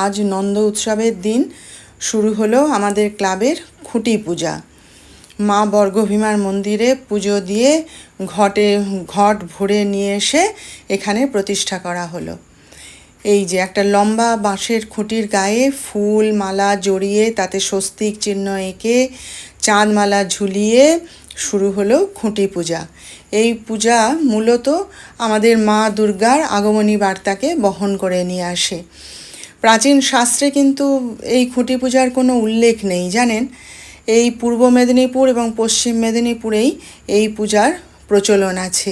আজ নন্দ উৎসবের দিন শুরু হলো আমাদের ক্লাবের খুঁটি পূজা। মা বর্গভীমার মন্দিরে পুজো দিয়ে ঘট ভরে নিয়ে এসে এখানে প্রতিষ্ঠা করা হলো। এই যে একটা লম্বা বাঁশের খুঁটির গায়ে ফুল মালা জড়িয়ে তাতে স্বস্তিক চিহ্ন এঁকে চাঁদমালা ঝুলিয়ে শুরু হলো খুঁটি পূজা। এই পূজা মূলত আমাদের মা দুর্গার আগমনী বার্তাকে বহন করে নিয়ে আসে। প্রাচীন শাস্ত্রে কিন্তু এই খুঁটি পূজার কোনো উল্লেখ নেই, জানেন। এই পূর্ব মেদিনীপুর এবং পশ্চিম মেদিনীপুরেই এই পূজার প্রচলন আছে।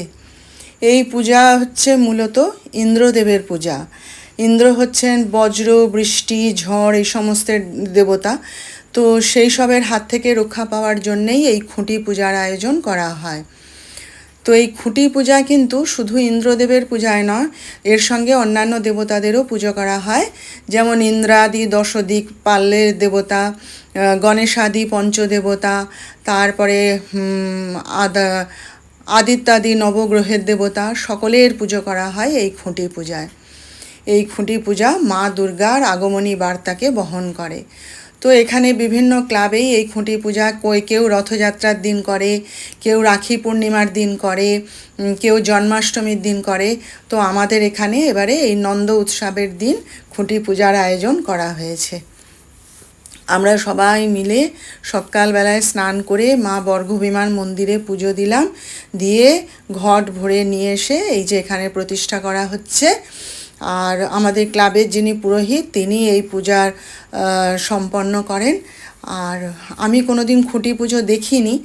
এই পূজা হচ্ছে মূলত ইন্দ্রদেবের পূজা। ইন্দ্র হচ্ছেন বজ্র বৃষ্টি ঝড় এই সমস্ত দেবতা, তো সেই সবের হাত থেকে রক্ষা পাওয়ার জন্যেই এই খুঁটি পূজার আয়োজন করা হয়। তো এই খুঁটি পূজা কিন্তু শুধু ইন্দ্রদেবের পূজায় নয়, এর সঙ্গে অন্যান্য দেবতাদেরও পুজো করা হয়, যেমন ইন্দ্রাদি দশদিক পালের দেবতা, গণেশাদি পঞ্চদেবতা, তারপরে আদিত্যাদি নবগ্রহের দেবতা সকলের পুজো করা হয় এই খুঁটি পূজায়। এই খুঁটি পূজা মা দুর্গার আগমনী বার্তাকে বহন করে। তো এখানে বিভিন্ন ক্লাবেই এই খুঁটি পূজা কেউ রথযাত্রার দিন করে, কেউ রাখি পূর্ণিমার দিন করে, কেউ জন্মাষ্টমীর দিন করে। তো আমাদের এখানে এবারে এই নন্দ উৎসবের দিন খুঁটি পূজার আয়োজন করা হয়েছে। আমরা সবাই মিলে সকালবেলায় স্নান করে মা বর্গভীমার মন্দিরে পুজো দিলাম, দিয়ে ঘট ভরে নিয়ে এসে এই যে এখানে প্রতিষ্ঠা করা হচ্ছে। আর আমাদের ক্লাবের যিনি পুরোহিত তিনি এই পূজার সম্পন্ন করেন। আর আমি কোনোদিন খুঁটি পুজো দেখিনি,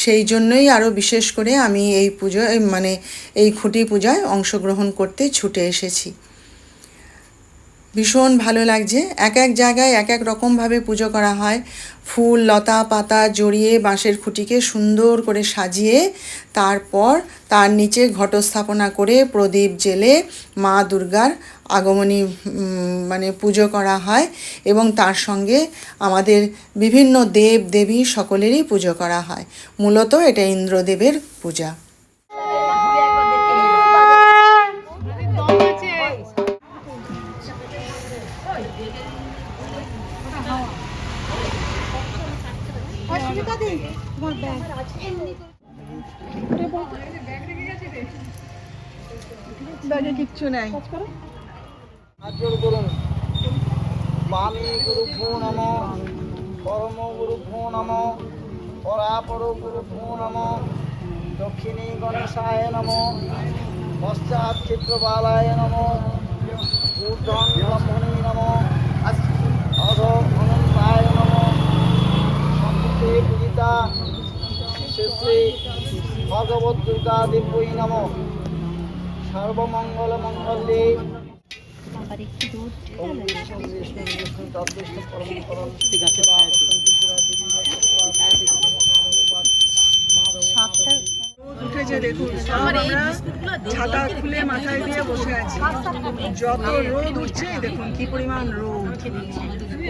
সেই জন্যই আরও বিশেষ করে আমি এই এই খুঁটি পূজায় অংশগ্রহণ করতে ছুটে এসেছি। ভীষণ ভালো লাগছে। এক এক জায়গায় এক এক রকমভাবে পুজো করা হয়। ফুল লতা পাতা জড়িয়ে বাঁশের খুঁটিকে সুন্দর করে সাজিয়ে তারপর তার নিচে ঘটস্থাপনা করে প্রদীপ জেলে মা দুর্গার আগমনী পুজো করা হয়, এবং তার সঙ্গে আমাদের বিভিন্ন দেব দেবী সকলেরই পুজো করা হয়। মূলত এটা ইন্দ্রদেবের পূজা। ব্যাগে কিচ্ছু নাই। বামী গুরুভ্যো নমঃ, পরম গুরুভ্যো নমঃ, পরাপর গুরুভ্যো নমঃ, দক্ষিণী গণেশায় নমঃ, পশ্চাৎ চিত্রবালায় নমঃ, ঊর্ধ্বং ব্রহ্মণী নমঃ, অধো অনন্তায় নমঃ, সম্মুখে পূজিতা শ্রী ভগবত দুর্গা দেবী নমঃ। সর্বমঙ্গল মঙ্গলে উঠেছে দেখুন, ছাতা খুলে মাথায় দিয়ে বসে আছি। যত রোদ উঠছে দেখুন কি পরিমাণ রোদ।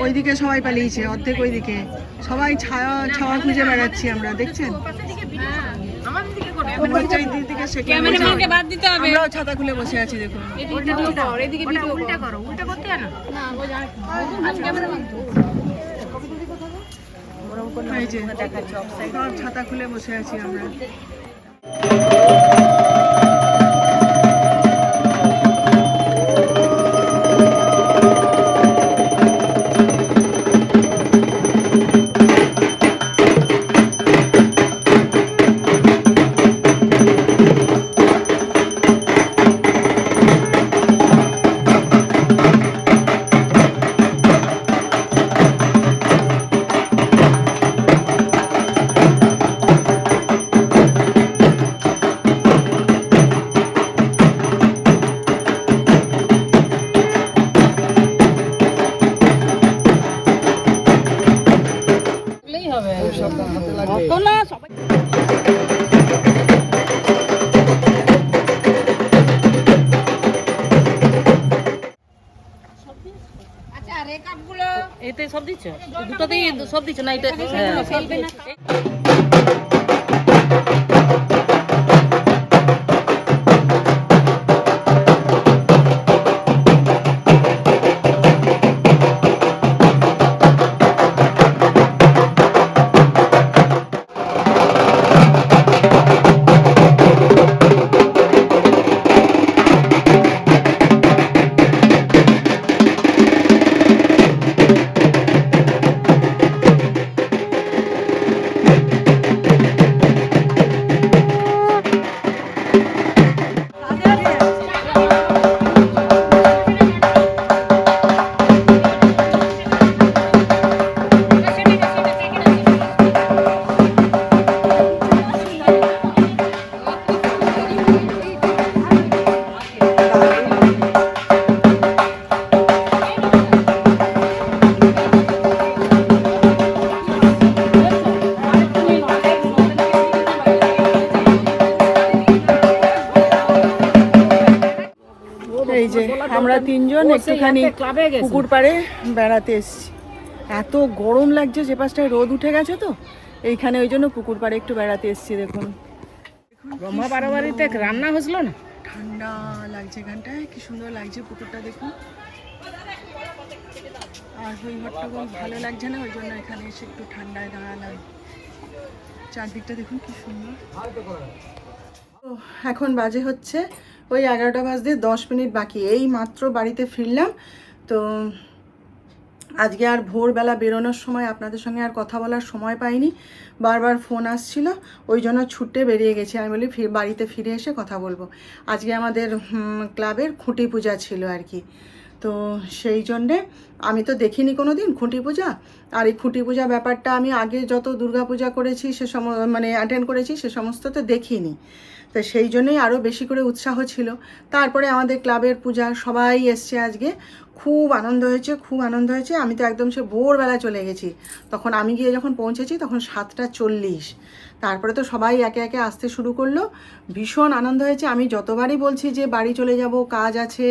ওইদিকে সবাই পালিয়েছে, অর্ধেক ওইদিকে সবাই ছাওয়া খুঁজে বেড়াচ্ছি আমরা, দেখছেন। আমরাও ছাতা খুলে বসে আছি দেখুন। ছাতা খুলে বসে আছি আমরা। এতে সব দিচ্ছ, দুটোতেই সব দিচ্ছ না? এটা ফেলবে না। একটুখানি ক্লাবে গেছি। পুকুর পাড়ে বেড়াতে এসেছি। এত গরম লাগছে, যে পাশটায় রোদ উঠে গেছে তো এইখানে, ওই জন্য পুকুর পাড়ে একটু বেড়াতে এসেছি। দেখুন ব্রহ্মা বাড়াবাড়িতে রান্না হয়েছিল না, ঠান্ডা লাগছে এখানটায়, কি সুন্দর লাগছে পুকুরটা দেখুন। আর ওই হট্টগোল ভালো লাগছে না, ওই জন্য এখানে এসে একটু ঠান্ডায় দাঁড়ালাম। চারদিকটা দেখুন কি সুন্দর। তো এখন বাজে হচ্ছে ওই 11টা বাজতে 10 মিনিট বাকি, এই মাত্র বাড়িতে ফিরলাম। তো আজকে আর ভোরবেলা বেরোনোর সময় আপনাদের সঙ্গে আর কথা বলার সময় পাইনি, বারবার ফোন আসছিল, ওই জন্য ছুটে বেরিয়ে গেছি। আমি বলি বাড়িতে ফিরে এসে কথা বলবো। আজকে আমাদের ক্লাবের খুঁটি পূজা ছিল আর কি। তো সেই জন্যে আমি তো দেখিনি কোনো দিন খুঁটি পূজা। আর এই খুঁটি পূজা ব্যাপারটা আমি আগে যত দুর্গা পূজা করেছি মানে অ্যাটেন্ড করেছি সে সমস্ত তো দেখিনি। তো সেই জন্যই আরও বেশি করে উৎসাহ ছিল। তারপরে আমাদের ক্লাবের পূজা, সবাই এসছে আজকে, খুব আনন্দ হয়েছে, খুব আনন্দ হয়েছে। আমি তো একদম সে ভোরবেলা চলে গেছি, তখন আমি গিয়ে যখন পৌঁছেছি তখন 7:40। তারপরে তো সবাই একে একে আসতে শুরু করলো, ভীষণ আনন্দ হয়েছে। আমি যতবারই বলছি যে বাড়ি চলে যাব, কাজ আছে,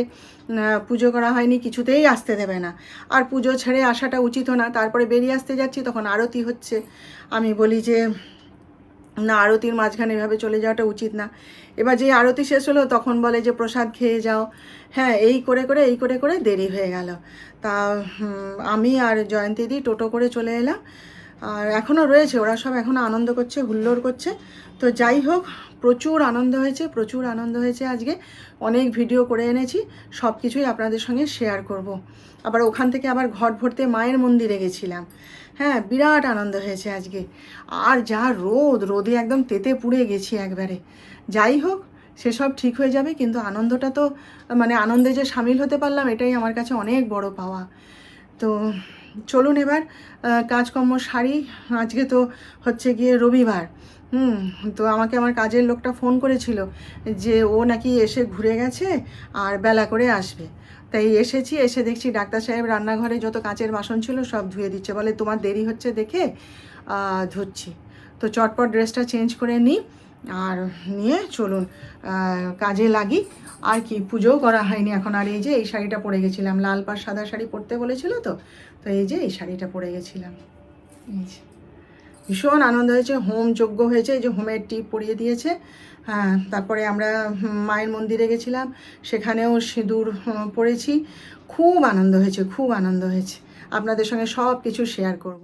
পুজো করা হয়নি, কিছুতেই আসতে দেবে না। আর পুজো ছেড়ে আসাটা উচিতও না। তারপরে বেরিয়ে আসতে যাচ্ছি, তখন আরতি হচ্ছে। আমি বলি যে না, আরতির মাঝখানে এভাবে চলে যাওয়াটা উচিত না। এবার যে আরতি শেষ হলো তখন বলে যে প্রসাদ খেয়ে যাও। হ্যাঁ, এই করে করে দেরি হয়ে গেল। তা আমি আর জয়ন্তীদি টোটো করে চলে এলাম। আর এখনও রয়েছে, ওরা সব এখনও আনন্দ করছে, হুল্লোড় করছে। তো যাই হোক, প্রচুর আনন্দ হয়েছে, প্রচুর আনন্দ হয়েছে আজকে। অনেক ভিডিও করে এনেছি, সব কিছুই আপনাদের সঙ্গে শেয়ার করব। আবার ওখান থেকে আবার ঘট ভরতে মায়ের মন্দিরে গেছিলাম। হ্যাঁ, বিরাট আনন্দ হয়েছে আজকে। আর যা রোদে একদম তেতে পুড়ে গেছি একবারে। যাই হোক, সেসব ঠিক হয়ে যাবে, কিন্তু আনন্দটা তো মানে আনন্দে যে সামিল হতে পারলাম এটাই আমার কাছে অনেক বড় পাওয়া। তো চলুন এবার কাজকর্ম সারি। আজকে তো হচ্ছে গিয়ে রবিবার। তো আমাকে আমার কাজের লোকটা ফোন করেছিল যে ও নাকি এসে ঘুরে গেছে আর বেলা করে আসবে। তাই এসেছি, এসে দেখছি ডাক্তার সাহেব রান্নাঘরে যত কাঁচের বাসন ছিল সব ধুয়ে দিচ্ছে। বলে তোমার দেরি হচ্ছে দেখে ধুচ্ছি। তো চটপট ড্রেসটা চেঞ্জ করে নিই, আর নিয়ে চলুন কাজে লাগি। আর কি, পুজোও করা হয়নি এখন। আর এই যে এই শাড়িটা পরে গেছিলাম, লাল পাড় সাদা শাড়ি পরতে বলেছিল তো এই যে এই শাড়িটা পরে গেছিলাম। এই যে ভীষণ আনন্দ হয়েছে, হোম যজ্ঞ হয়েছে, এই যে হোমের টিপ পরিয়ে দিয়েছে। হ্যাঁ, তারপরে আমরা মায়ের মন্দিরে গেছিলাম, সেখানেও সিঁদুর পরেছি। খুব আনন্দ হয়েছে, খুব আনন্দ হয়েছে। আপনাদের সঙ্গে সব কিছু শেয়ার করব।